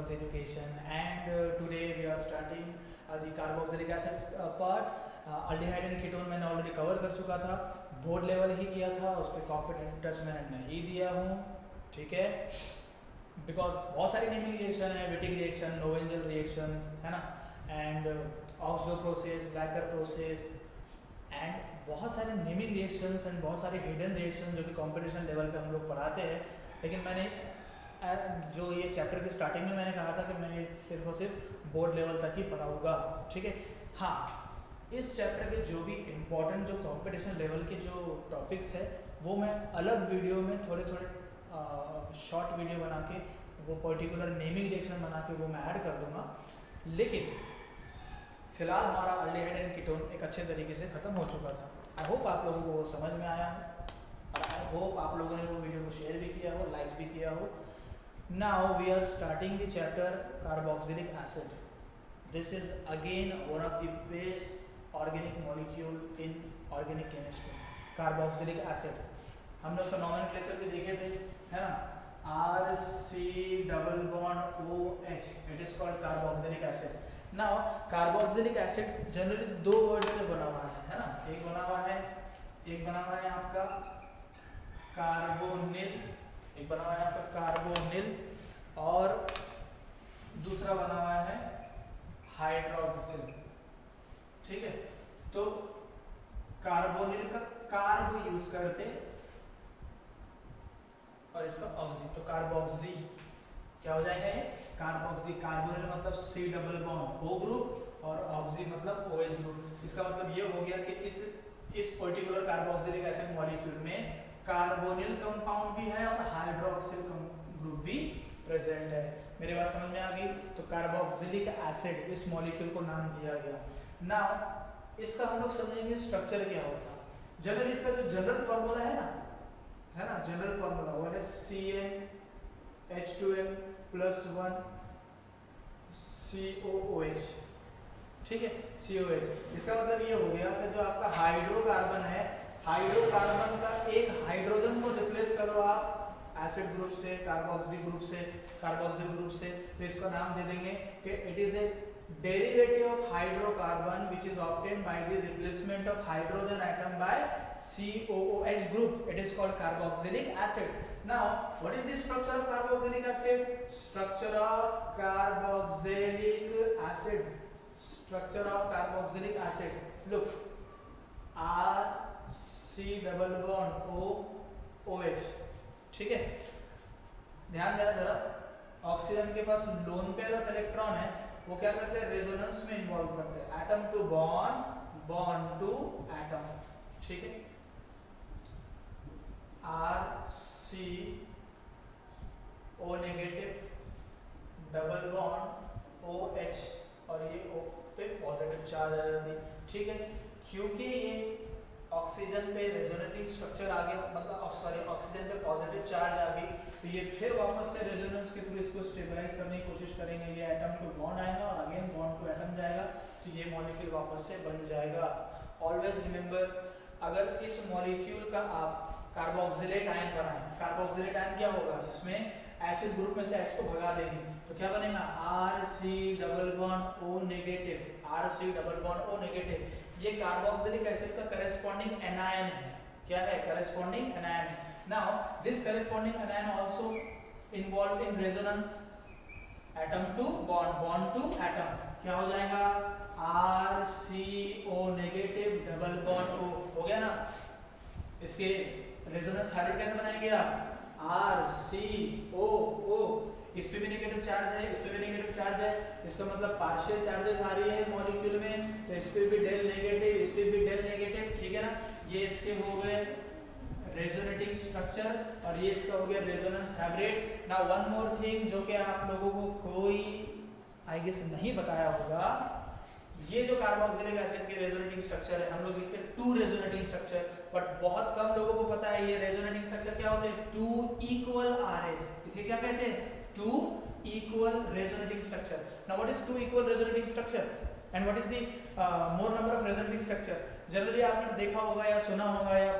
one's education, and today we are starting the carboxylic acid part. Aldehyde and ketone मैंने already cover कर चुका था, board level ही किया था, उस पर कॉम्पिटेंट टच मैंने नहीं दिया हूँ, ठीक है, बिकॉज बहुत सारी नेमिंग रिएक्शन है, विटिक रिएक्शन, नोवेंजल रिएक्शन है ना, and oxo process, Wacker process, and बहुत सारे नेमिंग रिएक्शंस एंड बहुत सारे हिडन रिएक्शन जो कि कॉम्पिटिशन लेवल पे हम लोग पढ़ाते हैं। लेकिन मैंने जो ये चैप्टर की स्टार्टिंग में मैंने कहा था कि मैं ये सिर्फ और सिर्फ बोर्ड लेवल तक ही पढ़ाऊँगा, ठीक है। हाँ, इस चैप्टर के जो भी इम्पोर्टेंट जो कंपटीशन लेवल के जो टॉपिक्स है वो मैं अलग वीडियो में थोड़े शॉर्ट वीडियो बना के वो पर्टिकुलर नेमिंग रिएक्शन बना के वो मैं ऐड कर दूंगा। लेकिन फिलहाल हमारा अल्डिहाइड एंड कीटोन एक अच्छे तरीके से ख़त्म हो चुका था। आई होप आप लोगों को वो समझ में आया है और आई होप आप लोगों ने वो वीडियो को शेयर भी किया हो, लाइक भी किया हो। Now we are starting the chapter carboxylic acid. This is again one of the best organic molecule in organic chemistry, carboxylic acid. हमने उसका नॉमेनक्लेचर भी देखे थे, है ना, RC≡OH, it is called carboxylic acid. Now carboxylic acid generally दो word से बना हुआ है ना, एक बना हुआ है आपका कार्बोनिल, एक बना हुआ है आपका कार्बोनिल, और दूसरा बना हुआ है हाइड्रोक्सिल, ठीक है। तो कार्बोनिल का कार्ब यूज करते और इसका ऑक्सी, तो कार्बोक्सी क्या हो जाएगा ये कार्बोक्सी। कार्बोनिल मतलब C double bond O group और ऑक्सी मतलब OH ग्रुप। इसका मतलब ये हो गया कि इस पर्टिकुलर कार्बोक्सिलिक एसिड मॉलिक्यूल में कार्बोनिल कंपाउंड भी है और हाइड्रोक्सिल ग्रुप भी प्रेजेंट है। मेरी बात समझ में आ गई? तो कार्बोक्सिलिक एसिड इस मॉलिक्यूल को नाम दिया गया। नाउ इसका हम लोग समझेंगे स्ट्रक्चर क्या होता है। जनरली इसका जो जनरल फार्मूला है ना, जनरल फार्मूला वो है CnH2n + 1 COOH, ठीक है, COH। इसका मतलब ये हो गया कि जो आपका हाइड्रोकार्बन है, हाइड्रोकार्बन का एक हाइड्रोजन को रिप्लेस करो आप एसिड ग्रुप से, कार्बोक्सिल ग्रुप से, तो इसका नाम दे देंगे कि it is a derivative of hydrocarbon which is obtained by the replacement of hydrogen atom by COOH group. It is called carboxylic acid. Now, what is the structure of carboxylic acid? Structure of carboxylic acid. Structure of carboxylic acid. Look, RC double bond OH. ठीक है, ध्यान देना जरा। Oxygen के पास lone pair of electron है, वो क्या करते हैं, रेजोनेंस में इन्वॉल्व करते हैं, atom to bond, bond to atom, ठीक है। RCO negative double bond OH और ये O पे पॉजिटिव चार्ज आ जाती है, ठीक है। क्योंकि ये ऑक्सीजन पे रेजोनेटिंग स्ट्रक्चर आ गया, मतलब सॉरी ऑक्सीजन पे पॉजिटिव चार्ज आ गई, तो ये फिर वापस से रेजोनेंस के थ्रू इसको स्टेबलाइज करने की कोशिश करेंगे। ये एटम टू बॉन्ड आएगा और अगेन बॉन्ड टू एटम जाएगा, तो ये मॉलिक्यूल वापस से बन जाएगा। ऑलवेज रिमेंबर, अगर इस मॉलिक्यूल का आप कार्बोक्सिलेट आयन बनाएं, कार्बोक्सिलेट आयन क्या होगा, जिसमें एसिड ग्रुप में से H को भगा देंगे, तो क्या बनेगा, RC double bond O negative, RC double bond O negative. ये कार्बोक्सिलिक एसिड का करेस्पॉन्डिंग एनायन है। क्या है? करेस्पॉन्डिंग एनायन है। Now this corresponding anion also involve in resonance, atom to bond, bond to atom, क्या हो जाएगा, RCO negative double bond O, हो गया ना। इसके रेजोनेंस हाइड्राइड कैसे बनाएंगे आप, RCOO, इस पे भी नेगेटिव चार्ज है, इस पे भी नेगेटिव चार्ज है, इसका मतलब पार्शियल चार्जेस आ रही है मॉलिक्यूल में, तो इस पे भी डेल नेगेटिव, इस पे भी डेल नेगेटिव, ठीक है ना। ये इसके हो गए रेजोनेटिंग स्ट्रक्चर और ये इसका हो गया resonance hybrid. Now one more thing जो कि आप लोगों को कोई आई गेस नहीं बताया होगा, ये जो कार्बोक्सिलिक एसिड के रेजोनेटिंग स्ट्रक्चर है, हम लोग लिखते हैं 2 रेजोनेटिंग स्ट्रक्चर, बट बहुत कम लोगों को पता है ये रेजोनेटिंग स्ट्रक्चर क्या होते हैं, 2 इक्वल RS, इसे क्या कहते हैं, 2 equal resonating structure. Now what is 2 equal resonating structure and what is the more number of resonating structure? Generally आपने देखा होगा या सुना होगा या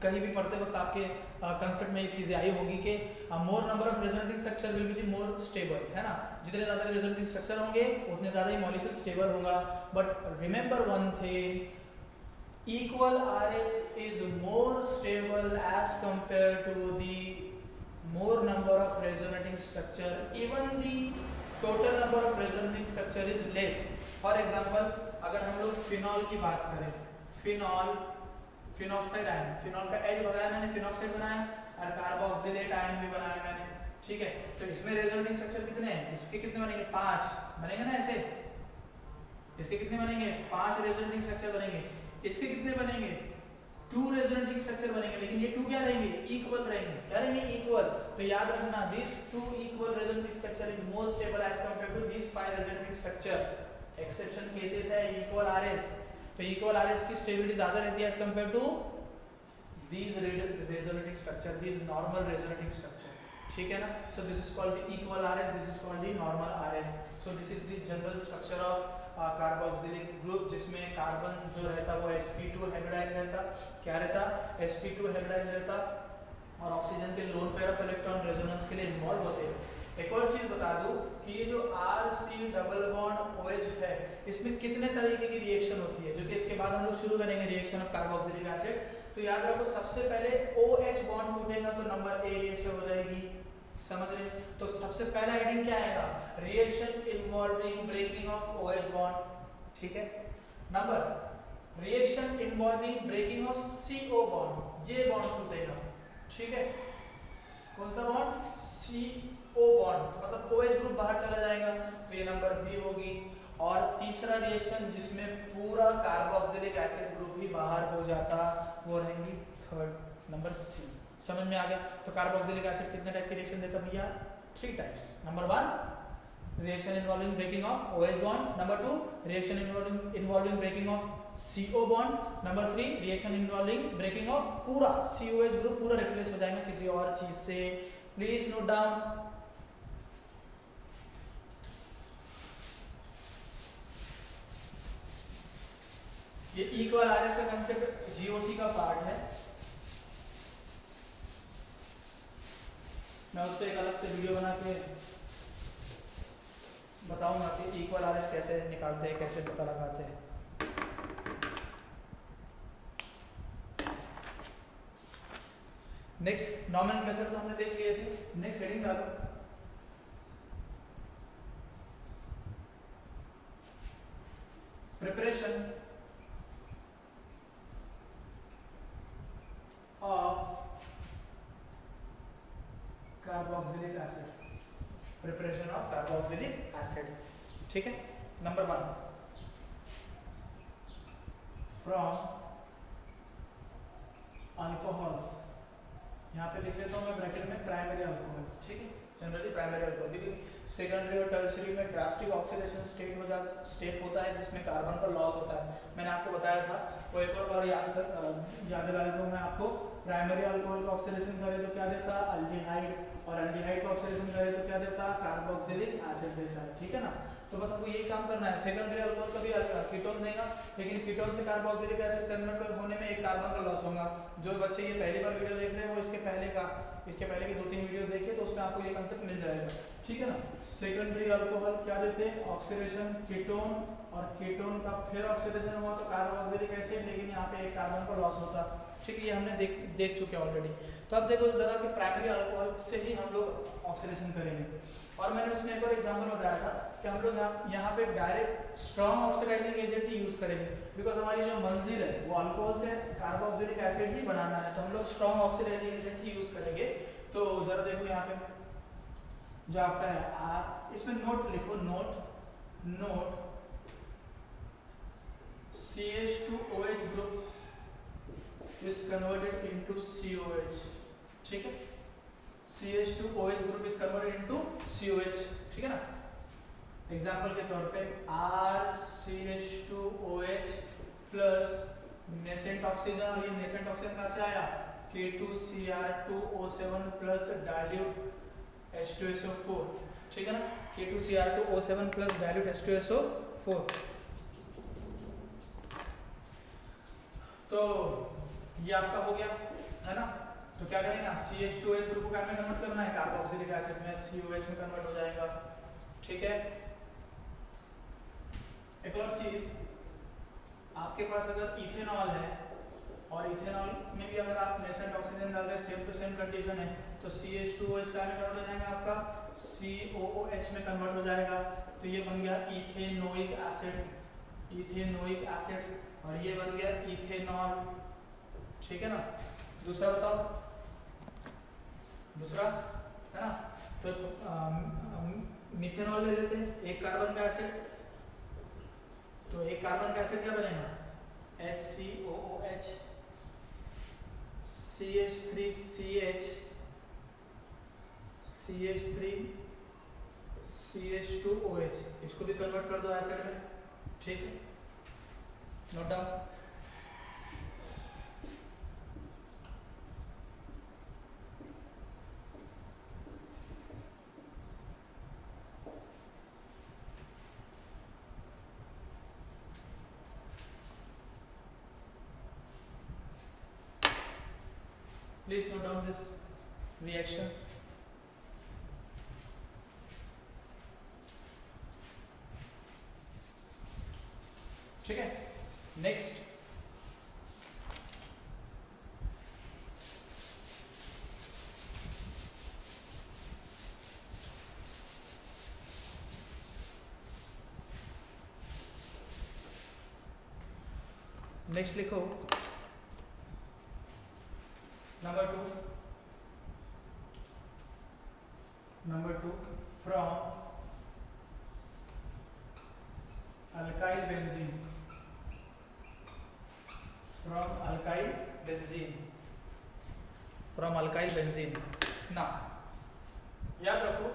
कहीं भी पढ़ते वक्त आपके कंसेप्ट में एक चीज़ें आई होगी कि मोर number of resonating structure will be the more stable, है ना, जितने ज़्यादा रेजोनेटिंग स्ट्रक्चर होंगे उतने ज़्यादा ही मॉलिक्यूल स्टेबल होगा। But remember one thing, equal RS is more stable as compared to the more number of resonating structure, even the total number of resonating structure is less. For example, अगर हम लोग phenol की बात करें, phenol, phenoxide ion, phenol का H बनाया मैंने, phenoxide बनाया, और कार्बोक्सिलेट आयन भी बनाया मैंने, ठीक है। तो इसमें रेजोनेटिंग स्ट्रक्चर कितने हैं, इसके कितने बनेंगे, 5 बनेंगे ना ऐसे, इसके कितने बनेंगे, 5 रेजोनेटिंग स्ट्रक्चर बनेंगे। इसके कितने बनेंगे, 2 रेजोनेटिंग स्ट्रक्चर बनेंगे, लेकिन ये 2 क्या रहेंगे, इक्वल रहेंगे, क्या रहेंगे, इक्वल। तो याद रखना, this 2 equal resonating structure is more stable as compared to this 5 resonating structure. Exception cases है इक्वल आरएस, तो इक्वल आरएस की स्टेबिलिटी ज्यादा रहती है as compared to these resonating structure, these normal resonating structure, ठीक है ना। so this is called the equal RS, this is called the normal RS. so this is the general structure of carboxylic group, जिसमें carbon जो रहता वो sp2 hybridise रहता, क्या रहता, sp2 हाइब्रिडाइज रहता, और ऑक्सीजन के lone pair of electron resonance के लिए इन्वॉल्व होते हैं। एक और चीज बता दूं कि ये जो RC डबल बॉन्ड OH है, इसमें कितने तरीके की रिएक्शन होती है, जो कि इसके बाद हम लोग शुरू करेंगे रिएक्शन ऑफ कार्बोक्सिलिक एसिड। तो याद रखो, सबसे पहले OH बॉन्ड टूटेगा तो नंबर A रिएक्शन हो जाएगी, समझ रहे। तो सबसे पहला हेडिंग क्या आएगा, reaction involving breaking of OH bond, ठीक है। Number reaction involving breaking of CO bond, ये बॉन्ड टूटेगा, ठीक है। कौन सा बॉन्ड, CO बॉन्ड, तो मतलब OH ग्रुप बाहर चला जाएगा, तो ये नंबर B होगी। और तीसरा रिएक्शन जिसमें पूरा कार्बोक्सिलिक एसिड ग्रुप ही बाहर हो जाता, वो रहेंगी थर्ड, नंबर C। समझ में आ गया। तो कार्बोक्सिलिक एसिड कितने टाइप के रिएक्शन देता भैया, 3 types. Number 1 reaction involving breaking of OH bond, number 2 reaction involving breaking of CO bond, number 3 reaction involving breaking of पूरा COH ग्रुप, पूरा रिप्लेस हो जाएगा किसी और चीज से। Please note down. ये इक्वल आरएस का कंसेप्ट जीओसी का पार्ट है, मैं उस पर एक अलग से वीडियो बना के बताऊंगा कि इक्वल आरएस कैसे निकालते हैं, कैसे पता लगाते हैं। नेक्स्ट नॉमेनक्लेचर तो हमने देख लिए थे, नेक्स्ट हेडिंग डालो, preparation of carboxylic acid, preparation of carboxylic acid, ठीक है। नंबर 1 from alcohols, यहाँ पे लिख लेता हूँ मैं ब्रैकेट में प्राइमरी अल्कोहल, ठीक है, जनरली प्राइमरी अल्कोहल, क्योंकि सेकेंडरी और टर्शियरी में ड्रास्टिक ऑक्सीडेशन स्टेट होता है जिसमें कार्बन का लॉस होता है। मैंने आपको बताया था, वो एक और बार याद दिला देता हूँ मैं आपको। प्राइमरी अल्कोहल का ऑक्सीडेशन करे तो क्या देता, अल्डिहाइड, और अल्डिहाइड का ऑक्सीडेशन करे तो क्या देता, कार्बोक्सिलिक एसिड देता है, ठीक है ना। तो बस आपको यही काम करना है। सेकेंडरी अल्कोहल का भी कीटोन देगा, लेकिन कीटोन से कार्बोक्सिलिक एसिड कन्वर्ट होने में एक कार्बन का लॉस होगा। जो बच्चे ये पहली बार वीडियो देख रहे हैं वो इसके पहले के 2-3 वीडियो देखिए, तो उसमें आपको ये कंसेप्ट मिल जाएगा, ठीक है ना। सेकेंडरी अल्कोहल क्या देते हैं, ऑक्सीडेशन कीटोन, और कीटोन का फिर ऑक्सीडेशन हुआ तो कार्बोक्सिलिक एसिड, लेकिन यहाँ पे एक कार्बन का लॉस होता, ठीक है। ये हमने देख चुके हैं ऑलरेडी। तो अब देखो जरा कि प्राइमरी अल्कोहल से ही हम लोग ऑक्सीडेशन करेंगे, और मैंने उसमें एक और एग्जांपल बताया था कि हम लोग यहाँ पे डायरेक्ट स्ट्रॉन्ग ऑक्सीडाइजिंग एजेंट ही यूज करेंगे, बिकॉज हमारी जो मंजिल है वो अल्कोहल से कार्बोक्सिलिक एसिड ही बनाना है, तो हम लोग स्ट्रॉन्ग ऑक्सीडाइजिंग एजेंट ही यूज करेंगे। तो जरा देखो यहाँ पे जो आपका है, इसमें नोट लिखो, note CH2OH group is converted into COH, ठीक है। CH2OH group is converted into COH, ठीक है ना। एग्जाम्पल के तौर पे RCH2OH प्लस नेसेंट ऑक्सीजन, और ये नेसेंट ऑक्सीजन कहाँ से आया, K2Cr2O7 प्लस डाइल्यूट H2SO4, ठीक है ना। K2Cr2O7 plus dilute H2SO4। तो ये आपका हो गया, है ना। तो क्या करेंगे, CH2H ग्रुप को क्या में कन्वर्ट करना है, कार्बोक्सिलिक एसिड में, COH में कन्वर्ट हो जाएगा। ठीक है। एक और चीज, आपके पास अगर इथेनॉल है और इथेनॉल में भी अगर आप नेसेंट ऑक्सीजन डाल रहे हैं, सेम टू सेम कंडीशन है, तो CH2OH का में कन्वर्ट हो जाएगा, आपका COOH में कन्वर्ट हो जाएगा। तो ये बन गया इथेनोइक एसिड, इथेनोइक एसिड, और ये बन गया इथेनॉल। ठीक है ना। दूसरा बताओ, दूसरा है ना, तो मिथेनॉल ले लेते हैं, एक कार्बन का एसिड, तो एक कार्बन का एसिड क्या बनेगा, HCOOH, CH3CH, CH3 CH2OH, इसको भी कन्वर्ट कर दो एसिड में। ठीक है, note down. Please note down this reactions. ठीक है, नेक्स्ट लिखो number two from alkyl benzene, from alkyl benzene. ना याद रखो,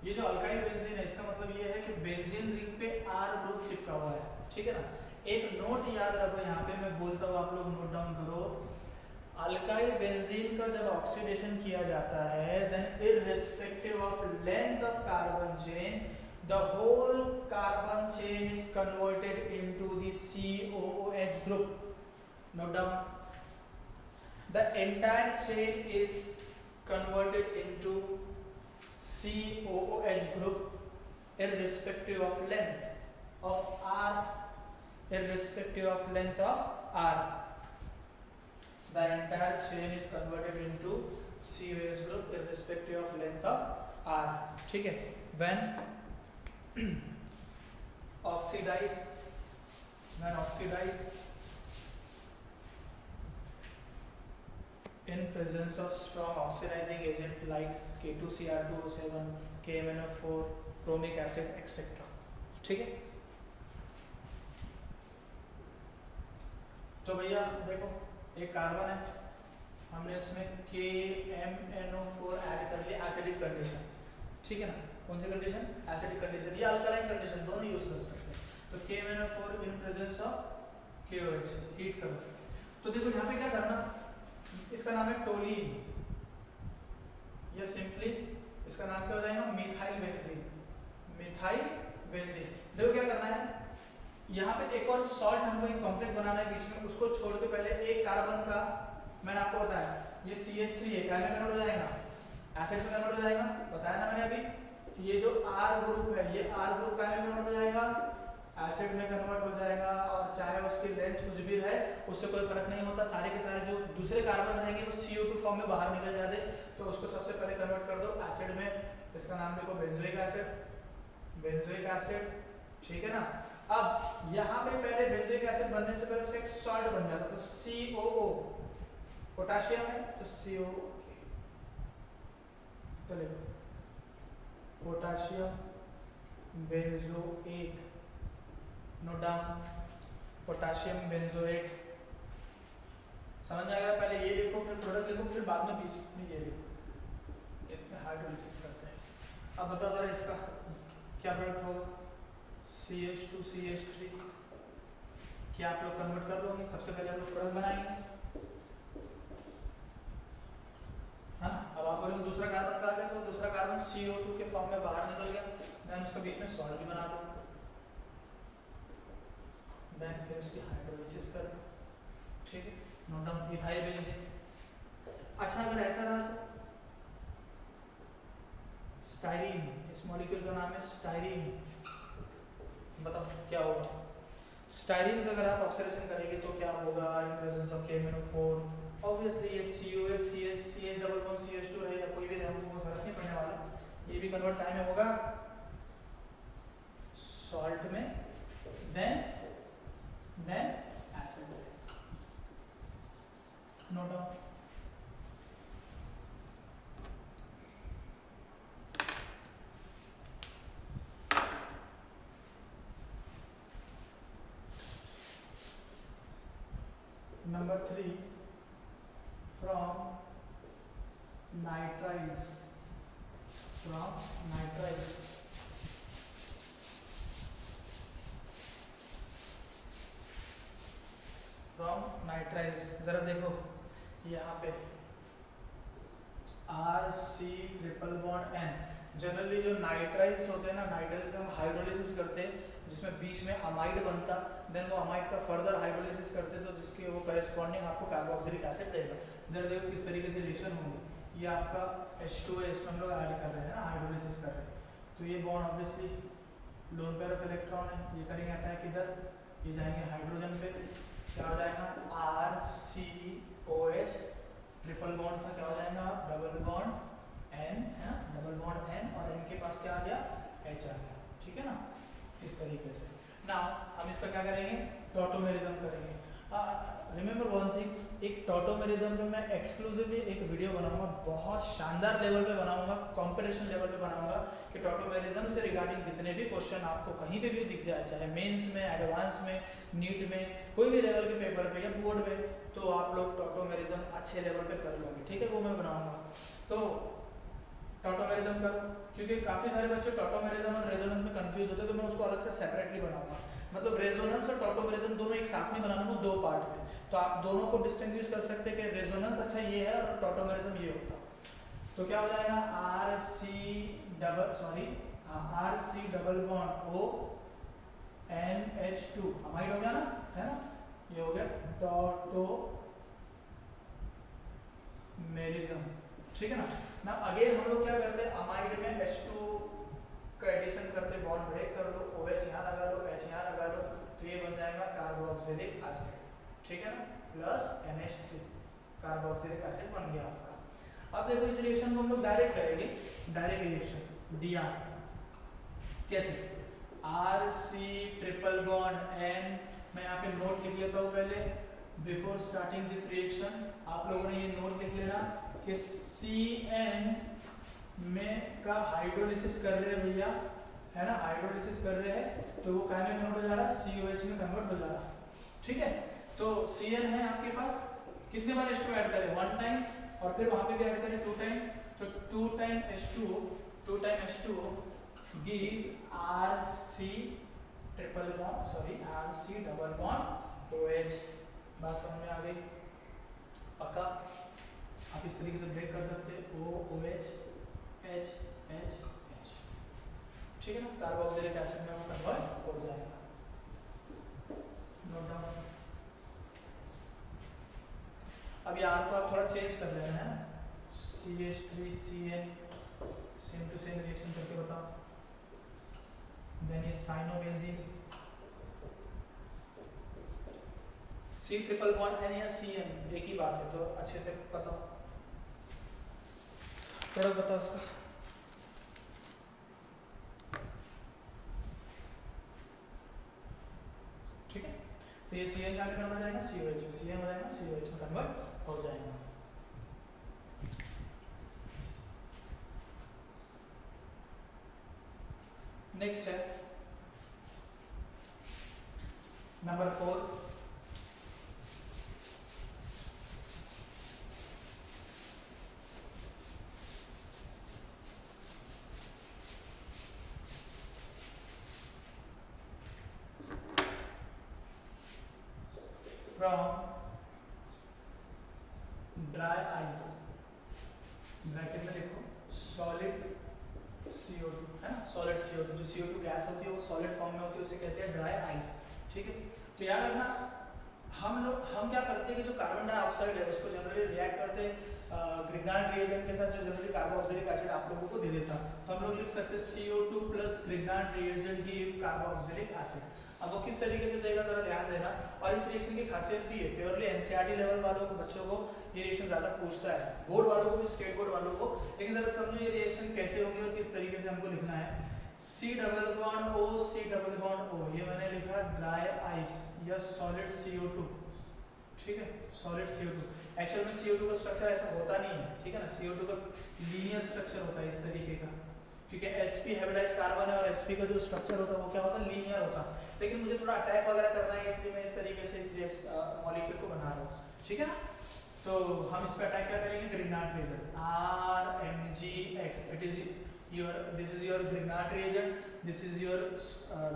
ये जो अल्काइल बेंजीन है, इसका मतलब ये है कि बेंजीन रिंग पे R ग्रुप चिपका हुआ है। ठीक है ना। एक नोट याद रखो, यहाँ पे मैं बोलता हूँ, आप लोग नोट डाउन करो। अल्काइल बेंजीन का जब ऑक्सीडेशन किया जाता है, then irrespective of length of carbon chain, the whole carbon chain is converted into the COOH group. Note down. The entire chain is converted into COOH group irrespective of length of R, irrespective of length of R. The entire chain is converted into COOH group irrespective of length of R. ठीक है। When oxidize in presence of strong oxidizing agent like K2Cr2O7, KMnO4, chromic acid, etc. ठीक है। तो भैया देखो, एक carbon है, हमने इसमें KMnO4 ऐड कर लिया, एसिडिक कंडीशन। ठीक है ना। कौन सी कंडीशन, एसिडिक कंडीशन या अल्कलाइन कंडीशन, दोनों यूज कर सकते हैं। तो KMnO4 in presence of KOH heat करो। तो देखो यहाँ पे क्या करना, इसका नाम है टोलीन, या सिंपली इसका नाम क्या हो जाएगा, मिथाइल बेंजीन। देखो क्या करना है, यहाँ पे एक और सॉल्ट हमको एक कॉम्प्लेक्स बनाना है बीच में, उसको छोड़ के पहले एक कार्बन का, मैंने आपको बताया ये CH3 है, क्या में कन्वर्ट हो जाएगा, एसिड में कन्वर्ट हो जाएगा। बताया ना मैंने अभी कि ये जो R ग्रुप है, ये R ग्रुप क्या में कन्वर्ट हो जाएगा, एसिड में कन्वर्ट हो जाएगा। और चाहे उसकी लेंथ कुछ भी रहे, उससे कोई फर्क नहीं होता, सारे के सारे जो दूसरे कार्बन रहेंगे वो CO2 फॉर्म में बाहर निकल जाते, तो उसको सबसे पहले कन्वर्ट कर दो एसिड में। इसका नाम देखो बेंजोइक एसिड। ठीक है ना। अब यहाँ पे पहले बेंजोइक एसिड बनने से पहले उसका एक सॉल्ट बन जाता, तो COO, पोटेशियम है तो CO, तो देखो potassium benzoate, note down, potassium benzoate. समझ में आ गया, पहले ये लिखो, फिर प्रोडक्ट लिखो, फिर बाद में बीच में ये लिखो, इसमें हाइड्रोलिसिस करते हैं। अब बताओ जरा इसका क्या प्रोडक्ट होगा, CH2CH3। क्या आप लोग कन्वर्ट कर लोगे, सबसे पहले हम लोग प्रोडक्ट बनाएंगे, हाँ। अब आप बोलोगे दूसरा कार्बन का आ गया, तो दूसरा कार्बन CO2 के फॉर्म में बाहर निकल गया, देन उसका बीच में सॉल्ट भी बना लो, देन फिर उसकी हाइड्रोलिसिस कर। ठीक है, नोट डाउन, इथाइल बेंजीन। अच्छा अगर ऐसा रहा तो स्टाइरीन, इस मॉलिक्यूल का नाम है स्टाइरीन, बताओ क्या होगा। स्टाइरीन का अगर आप ऑक्सीडेशन करेंगे तो क्या होगा in presence of KMnO4, obviously ये COH CH double bond CH2 रहे या कोई भी रहे, हमको कोई फर्क नहीं पड़ने वाला, ये भी कन्वर्ट टाइम में होगा सॉल्ट में, then acid. Note down. Number 3, from nitriles, जरा देखो यहाँ पे RC triple bond N। Generally जो नाइट्राइल्स होते हैं ना, नाइट्राइल्स का हम हाइड्रोलिसिस करते हैं जिसमें बीच में अमाइड बनता, देन वो अमाइड का फर्दर हाइड्रोलिसिस करते तो जिसके वो करेस्पॉन्डिंग आपको कार्बोक्सिलिक एसिड देगा। जरा देखो किस तरीके से रिएक्शन होंगे, ये आपका H2 है, इसमें हम लोग ऐड कर रहे हैं ना, हाइड्रोलिसिस कर रहे हैं, तो ये bond obviously lone pair of electron है, ये करेंगे अटैक इधर, ये जाएंगे हाइड्रोजन पे, क्या हो जाएगा RCOH ट्रिपल बॉन्ड था, क्या हो जाएगा डबल बॉन्ड N है ना, डबल बॉन्ड N और N के पास क्या आ गया H आ गया, ठीक है ना, इस तरीके से। नाउ हम इसका क्या करेंगे, टॉटोमेरिज्म करेंगे। रिमेंबर वन थिंग, एक टॉटोमेरिज्म पे मैं एक्सक्लूसिवली एक वीडियो बनाऊंगा, बहुत शानदार लेवल पे बनाऊंगा, कंपटीशन लेवल पे बनाऊंगा कि टॉटोमेरिज्म से रिगार्डिंग जितने भी क्वेश्चन आपको कहीं पे भी दिख जाए, चाहे मेंस में, एडवांस में, नीट में, कोई भी लेवल के पेपर पे या बोर्ड पे, तो आप लोग टॉटोमेरिज्म अच्छे लेवल पे कर लोगे, ठीक है, वो मैं बनाऊंगा। तो टॉटोमेरिज्म का, क्योंकि काफी सारे बच्चे टॉटोमेरिज्म और रेजोनेंस में कंफ्यूज होते हैं, तो मैं उसको अलग से सेपरेटली बनाऊंगा, मतलब रेजोनेंस और टॉटोमेरिज्म दोनों एक साथ में बनाऊंगा, दो पार्ट में, तो आप दोनों को डिस्टिंग्विश कर सकते हैं कि रेजोनेंस अच्छा ये है और टॉटोमेरिज्म ये होता। तो क्या हो जाएगा RC double bond O NH2 amide हो गया ना, है ना, ये हो गया टॉटोमेरिज्म, ठीक है ना। अगेन हम लोग क्या करते हैं, अमाइड में H2 का एडिशन करते, बॉन्ड ब्रेक कर लो, OH यहाँ लगा लो, H यहाँ लगा लो, तो ये बन जाएगा कार्बोक्सिलिक एसिड, ठीक है ना, प्लस NH3 कार्बोक्सिलिक एसिड बन गया आपका। अब देखो इस रिएक्शन को हम लोग डायरेक्ट करेंगे, डायरेक्ट रिएक्शन DR कैसे, RC ट्रिपल बॉन्ड N, मैं यहाँ पे नोट लिख लेता हूँ पहले, बिफोर स्टार्टिंग दिस रिएक्शन आप लोगों ने ये नोट लिख लेना कि CN में का हाइड्रोलिसिस कर रहे हैं भैया, है ना, हाइड्रोलिसिस कर रहे हैं, तो वो क्या में कन्वर्ट हो जा रहा है, COH में कन्वर्ट हो जा रहा है, ठीक है। तो Cn है आपके पास, कितने बार H2 ऐड करें, 1 टाइम, और फिर वहां पे भी ऐड करें 2 टाइम, तो 2 time H2 gives RC double bond OH। बात समझ में आ गई, पक्का, आप इस तरीके से ब्रेक कर सकते हैं, OH H H H, ठीक है ना, कार्बोक्सिलिक एसिड में वो कन्वर्ट हो जाएगा। Note down. अब यार को आप थोड़ा चेंज कर लेना है, CH3CN same to same reaction करके बताओ, देन ये cyanobenzene, C triple bond N या CN एक ही बात है, तो अच्छे से बताओ, प्रोडक्ट बताओ उसका। ठीक है, तो ये CN का कन्वर्ट हो जाएगा COH में, CN हो जाएगा COH में कन्वर्ट हो जाएगा। नेक्स्ट है number 4, from dry ice, bracket में लिखो सॉलिड CO2, है ना, सॉलिड CO2, जो CO2 गैस होती है वो सॉलिड फॉर्म में होती है, उसे कहते हैं ड्राई आइस, ठीक है। तो याद रखना हम क्या करते हैं कि जो कार्बन डाइऑक्साइड है उसको जनरली रिएक्ट करते हैं ग्रिग्नार्ड रिएजेंट के साथ जो जनरली कार्बोक्सिलिक एसिड आप लोगों को दे देता, तो हम लोग लिख सकते हैं CO2 plus Grignard reagent give carboxylic acid. अब वो किस तरीके से देगा जरा ध्यान देना। और इस रिएक्शन की खासियत भी है, प्योरली एनसीईआरटी लेवल वालों को बच्चों को ये रिएक्शन ज्यादा पूछता है, बोर्ड वालों को भी, स्टेट बोर्ड वालों को, लेकिन जरा समझो ये रिएक्शन कैसे होगी और किस तरीके से हमको लिखना है। C double bond O, C double bond O, ये मैंने लिखा ड्राई आइस या सॉलिड CO2, ठीक है, सॉलिड CO2। एक्चुअल में CO2 का स्ट्रक्चर ऐसा होता नहीं है, ठीक है ना, CO2 का लीनियर स्ट्रक्चर होता है इस तरीके का, क्योंकि sp हाइब्रिडाइज्ड कार्बन है और sp का जो स्ट्रक्चर होता है वो क्या होता है, लीनियर होता है। लेकिन मुझे थोड़ा अटैक वगैरह करना है, इसलिए मैं इस तरीके से इस मॉलिक्यूल को बना रहा हूँ, ठीक है ना। तो हम इस पे अटैक क्या करेंगे, Grignard reagent RMgX, it is your, this is your Grignard reagent, this is your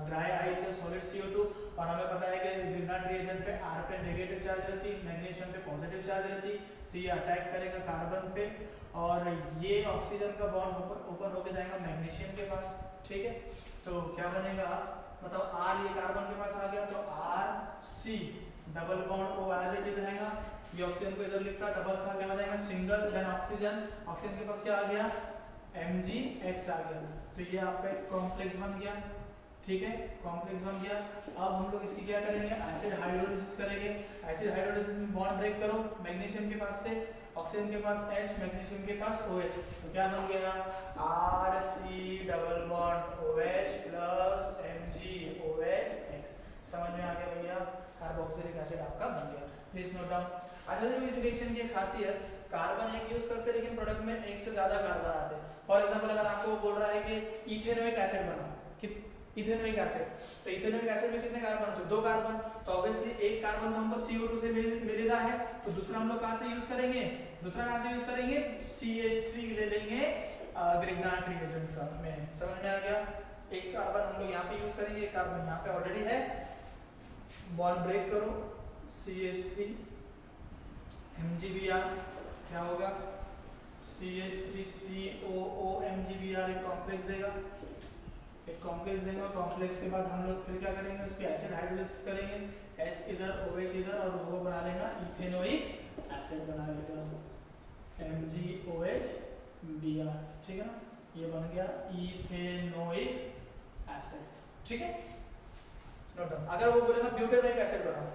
dry ice या सॉलिड CO2। और हमें पता है कि ग्रिग्नार्ड रिएजेंट पे R पे नेगेटिव चार्ज रहती, मैग्नीशियम पे पॉजिटिव चार्ज रहती, तो ये अटैक करेगा कार्बन पे और ये ऑक्सीजन का बॉन्ड ओपन होके जाएगा मैग्नीशियम के पास, ठीक है। तो क्या बनेगा, मतलब R ये कार्बन के पास आ गया तो RC double bond O as it is रहेगा, ये ऑक्सीजन को इधर लिखता, डबल था, क्या हो जाएगा सिंगल, देन ऑक्सीजन, ऑक्सीजन के पास क्या आ गया, MgX आ गया, तो ये आपका एक कॉम्प्लेक्स बन गया, ठीक है, कॉम्प्लेक्स बन गया। अब हम लोग इसकी क्या करेंगे, एसिड हाइड्रोलिसिस करेंगे। एसिड हाइड्रोलिसिस में बॉन्ड ब्रेक करो, मैग्नीशियम के पास से ऑक्सीजन के पास H, मैग्नीशियम के पास OH, तो क्या बन गया RC double bond OH plus MgOH। समझ में आ गया भैया, कार्बोक्सिलिक एसिड आपका बन गया, प्लीज नोट डाउन। अच्छा देखो इस रिएक्शन की खासियत, कार्बन एक यूज करते हैं लेकिन प्रोडक्ट में एक से ज्यादा कार्बन आते हैं। फॉर एग्जांपल अगर आपको बोल रहा है कि इथेनोइक एसिड बनाओ, कि इथेनोइक एसिड, तो इथेनोइक एसिड में कितने कार्बन होते हैं, 2 कार्बन, तो ऑब्वियसली एक कार्बन तो हमको CO2 से मिल रहा है, तो दूसरा हम लोग कहां से यूज करेंगे, दूसरा कहां से यूज करेंगे, CH3 ले लेंगे ग्रिग्नार्ड रिएजेंट का में। समझ में आ गया, एक कार्बन हम लोग यहाँ पे यूज करेंगे, एक कार्बन यहाँ पे ऑलरेडी है, बॉन्ड ब्रेक करो, CH3 MgBr, क्या होगा CH3COO MgBr, एक कॉम्प्लेक्स देगा, एक कॉम्प्लेक्स देगा। कॉम्प्लेक्स के बाद हम लोग फिर क्या करेंगे, उसकी एसिड हाइड्रोलिसिस करेंगे, H इधर OH इधर, और वो बना लेगा इथेनोइक एसिड बना लेगा MgOH Br, ठीक है ना, ये बन गया इथेनोइक एसिड, ठीक है, नोट डाउन। अगर वो बोलेगा ब्यूटेनोइक एसिड बनाओ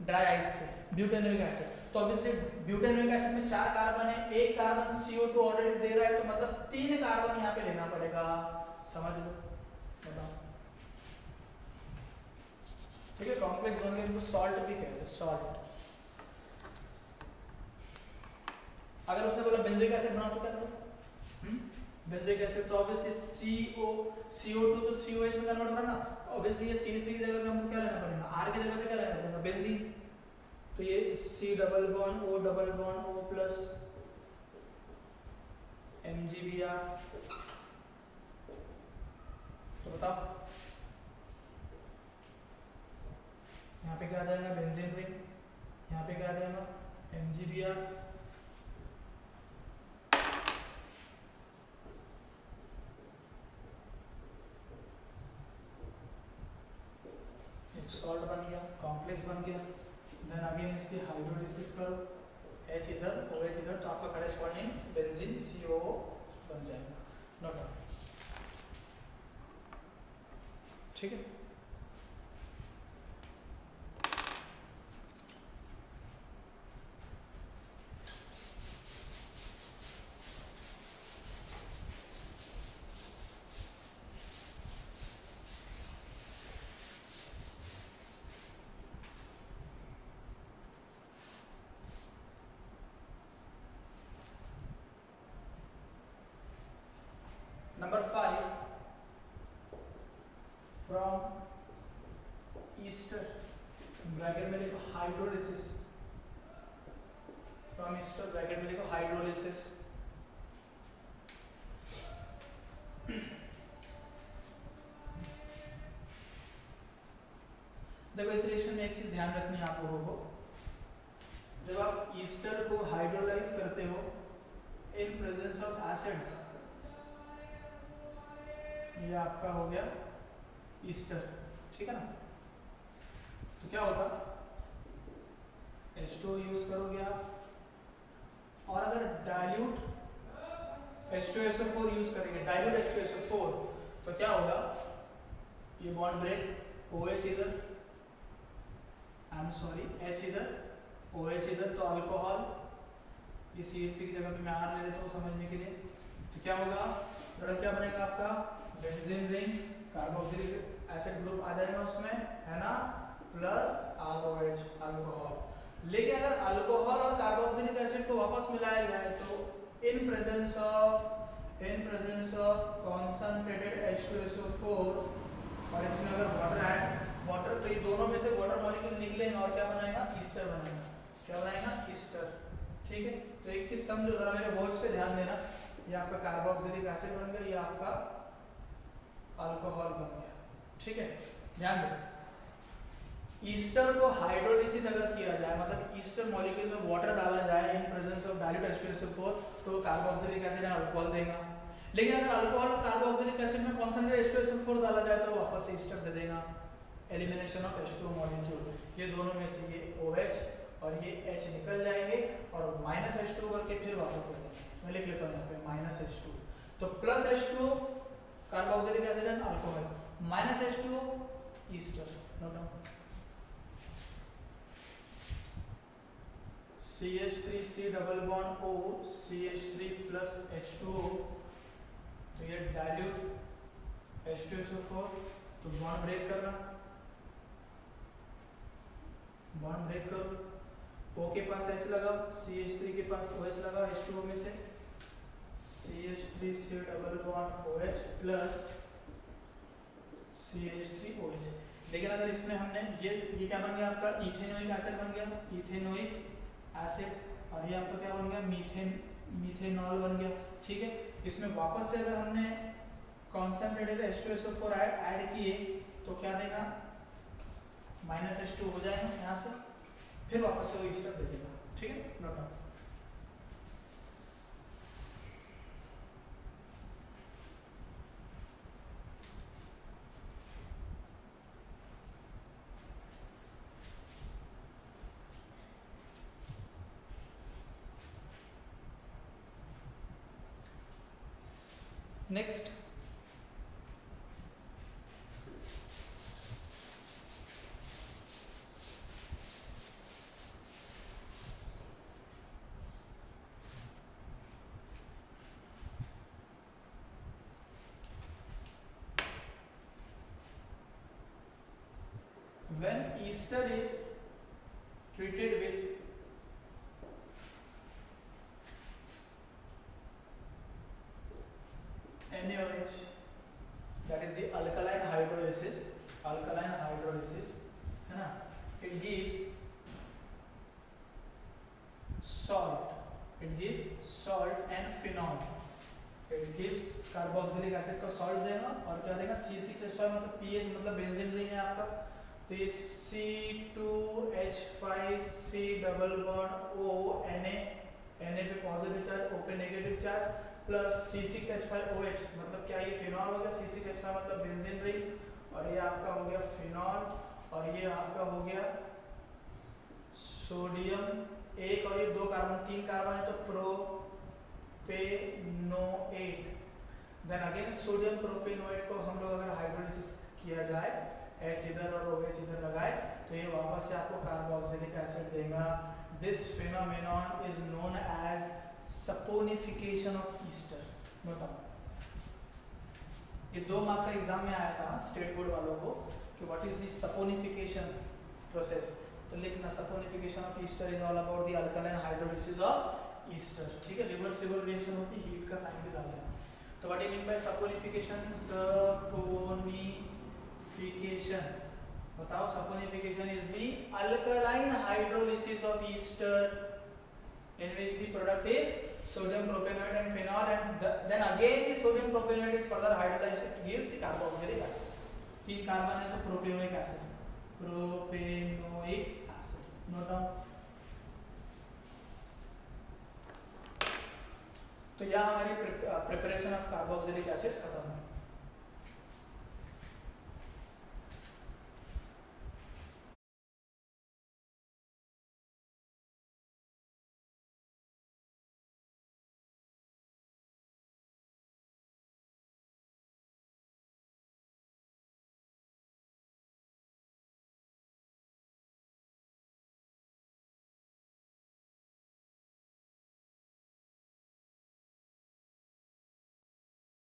ड्राई आइस से, ब्यूटेनोइक एसिड, तो ऑब्वियसली ब्यूटेनोइक एसिड में 4 कार्बन है, एक कार्बन CO2 ऑलरेडी दे रहा है, तो मतलब 3 कार्बन यहाँ पे लेना पड़ेगा, समझ लो, बताओ, ठीक है। कॉम्प्लेक्स बन गया, इनको सॉल्ट भी कहते हैं, सॉल्ट। अगर उसने बोला बेंजोइक एसिड बनाओ तो क्या करो, बेंजोइक एसिड, तो ऑब्वियसली CO2 तो COH में कन्वर्ट हो रहा ना, ऑब्वियसली ये CH3 की जगह पे हमको क्या लेना पड़ेगा, R की जगह पे क्या लेना पड़ेगा, बेंजीन, तो ये C double bond O double bond O plus MgBr, तो बताओ यहाँ पे क्या आ जाएगा, बेंजीन रिंग, यहाँ पे क्या आ जाएगा MgBr, एक सॉल्ट बन गया, कॉम्प्लेक्स बन गया, देन अगेन इसकी हाइड्रोलिसिस करो, H इधर OH इधर, तो आपका करेस्पॉन्डिंग बेंजीन COO बन जाएगा, नोट डाउन, ठीक है। Number 5, from ester, ब्रैकेट में लिखो हाइड्रोलिसिस, फ्रॉम ester ब्रैकेट में लिखो हाइड्रोलिसिस। देखो इस रिएक्शन में एक चीज ध्यान रखनी है आप लोगों को, जब आप ईस्टर को हाइड्रोलाइज करते हो इन प्रेजेंस ऑफ एसिड, ये आपका हो गया ईस्टर, ठीक है ना, तो क्या होता, H2 यूज करोगे आप, और अगर डाइल्यूट H2SO4 यूज करेंगे, डाइल्यूट H2SO4, तो क्या होगा, ये बॉन्ड ब्रेक, OH इधर, H इधर, OH इधर, तो अल्कोहल, ये CH3 की जगह पे मैं R ले लेता हूँ समझने के लिए। तो क्या होगा, प्रोडक्ट क्या बनेगा आपका, benzene ring, carboxylic acid group आ जाएगा उसमें, है ना, प्लस ROH अल्कोहल। लेकिन अगर अल्कोहल और कार्बोक्सिलिक एसिड को वापस मिलाया जाए तो in presence of concentrated H2SO4 और इसमें अगर वाटर, तो ये दोनों में से वाटर मॉलिक्यूल निकलेगा और क्या बनाएगा, ईस्टर बनाएगा। क्या बनाएगा, ईस्टर। ठीक है, तो एक चीज समझो जरा, मेरे वर्ड्स पे ध्यान देना, ये आपका कार्बोक्सिलिक एसिड बन गया, ये आपका अल्कोहल बन गया। ठीक है, ध्यान दो, ईस्टर को हाइड्रोलिसिस अगर किया जाए, मतलब ईस्टर मॉलिक्यूल में वाटर डाला जाए in presence of dilute H2SO4, तो वो कार्बोक्सिलिक एसिड एंड अल्कोहल देगा। लेकिन अगर अल्कोहल और कार्बोक्सिलिक एसिड में कॉन्संट्रेटेड H2SO4 डाला जाए तो वापस से ईस्टर दे देगा, एलिमिनेशन ऑफ H2 मॉलिक्यूल। ये दोनों में से ये OH और ये H निकल जाएंगे और माइनस H2 करके फिर वापस दे देंगे। मैं लिख लेता हूँ यहाँ पे माइनस H2, तो plus H2 carboxylic acid and alcohol, minus H2 Easter. Note down, CH3C double bond O, CH3 plus H2O, तो ये डाइल्यूट H2SO4, तो बॉन्ड ब्रेक करना, बॉन्ड ब्रेक करो, O के पास H लगाओ, CH3 के पास OH लगाओ, H2O में से CH3C double bond OH plus CH3OH। लेकिन अगर इसमें हमने ये क्या बन गया आपका, इथेनोइक एसिड बन गया, इथेनोइक एसिड, और ये आपका क्या बन गया, मीथेनॉल बन गया। ठीक है, इसमें वापस से अगर हमने कॉन्सनट्रेटेड H2SO4 ऐड किए तो क्या देगा, माइनस H2 हो जाएगा यहाँ से, फिर वापस से वो ईस्टर दे देगा। ठीक है, note down. Next, when ester is treated with NaOH, that is the alkaline hydrolysis, है ना, it gives salt, and phenol, it gives carboxylic acid का सॉल्ट देगा और क्या देगा, C6H5, मतलब pH मतलब बेंजीन रिंग है आपका, तो ये C2H5C double bond O, Na पे पॉजिटिव चार्ज, O पे नेगेटिव चार्ज, प्लस C6H5OH, मतलब क्या ये फिनॉल हो गया, C6H5 मतलब बेंजीन रिंग, और ये आपका हो गया फिनॉल, और ये आपका हो गया सोडियम एक, और ये 2 कार्बन 3 कार्बन है तो propanoate. Then again sodium propanoate को हम लोग अगर हाइड्रोलिसिस किया जाए, H इधर और OH इधर लगाए, तो ये वापस से आपको कार्बोक्सिलिक एसिड देगा। This phenomenon is known as saponification of ester। Note down, ये 2 मार्क का एग्जाम में आया था स्टेट बोर्ड वालों को कि what is the saponification process, तो लिखना saponification of Easter is all about the alkaline hydrolysis of Easter. ठीक है, रिवर्सिबल रिएक्शन होती है, हीट का साइन भी डाल देना। तो what do mean by saponification, saponification बताओ, saponification is the alkaline hydrolysis of ester in which the product is sodium propanoate and phenol, and then again the sodium propanoate is further hydrolyzed, it gives the carboxylic acid। 3 carbon है तो propanoic acid, note down. तो यह हमारी preparation of carboxylic acid खत्म है।